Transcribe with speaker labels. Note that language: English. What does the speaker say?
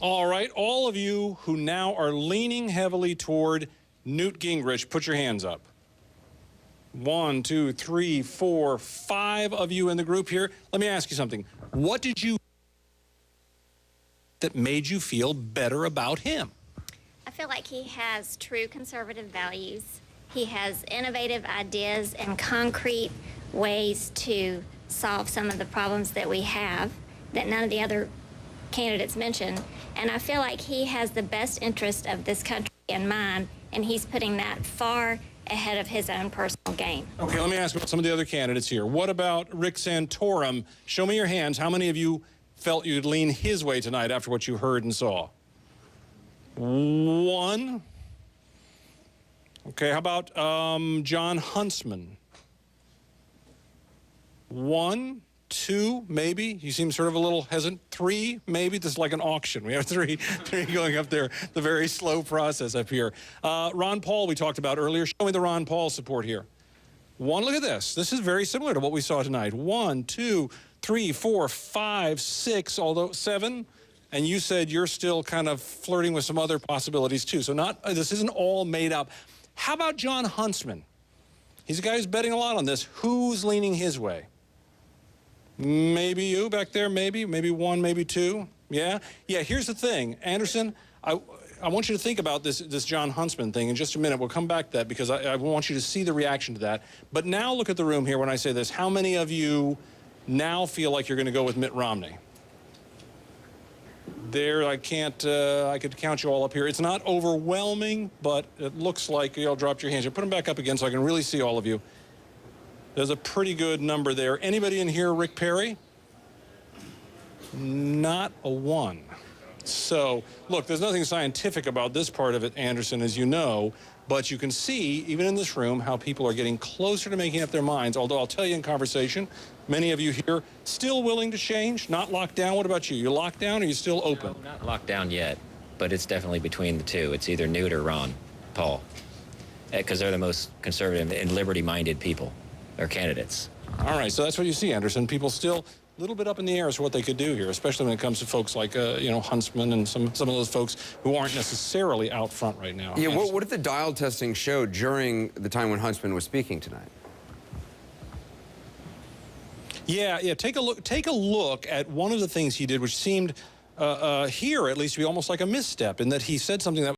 Speaker 1: All right, all of you who now are leaning heavily toward Newt Gingrich, put your hands up. 1, 2, 3, 4, 5 of you in the group here. Let me ask you something. What did you that made you feel better about him?
Speaker 2: I feel like he has true conservative values. He has innovative ideas and concrete ways to solve some of the problems that we have that none of the other candidates mentioned. And I feel like he has the best interest of this country in mind, and he's putting that far ahead of his own personal gain.
Speaker 1: Okay, let me ask about some of the other candidates here. What about Rick Santorum? Show me your hands. How many of you felt you'd lean his way tonight after what you heard and saw? 1. Okay, how about John Huntsman? 1, 2, maybe. You seem sort of a little hesitant. 3, maybe. This is like an auction. We have three going up there. The very slow process up here. Ron Paul we talked about earlier. Show me the Ron Paul support here. 1, look at this. This is very similar to what we saw tonight. 1, 2, 3, 4, 5, 6, although 7. And you said you're still kind of flirting with some other possibilities too. So this isn't all made up. How about John Huntsman? He's a guy who's betting a lot on this. Who's leaning his way? Maybe you back there, maybe 1, maybe 2. Yeah? Yeah, here's the thing. Anderson, I want you to think about this John Huntsman thing in just a minute. We'll come back to that because I want you to see the reaction to that. But now look at the room here when I say this. How many of you now feel like you're going to go with Mitt Romney? There, I could count you all up here. It's not overwhelming, but it looks like you all dropped your hands. You put them back up again so I can really see all of you. There's a pretty good number there. Anybody in here, Rick Perry? Not a 1. So, look, there's nothing scientific about this part of it, Anderson, as you know, but you can see, even in this room, how people are getting closer to making up their minds, although I'll tell you in conversation, many of you here still willing to change, not locked down. What about you? You locked down or you still open?
Speaker 3: No, not locked down yet, but it's definitely between the two. It's either Newt or Ron Paul, because they're the most conservative and liberty-minded people, or candidates.
Speaker 1: All right, so that's what you see, Anderson. People still a little bit up in the air as to what they could do here, especially when it comes to folks like, Huntsman and some of those folks who aren't necessarily out front right now.
Speaker 4: Yeah, what did the dial testing show during the time when Huntsman was speaking tonight?
Speaker 1: Yeah, take a look at one of the things he did, which seemed here at least to be almost like a misstep, in that he said something that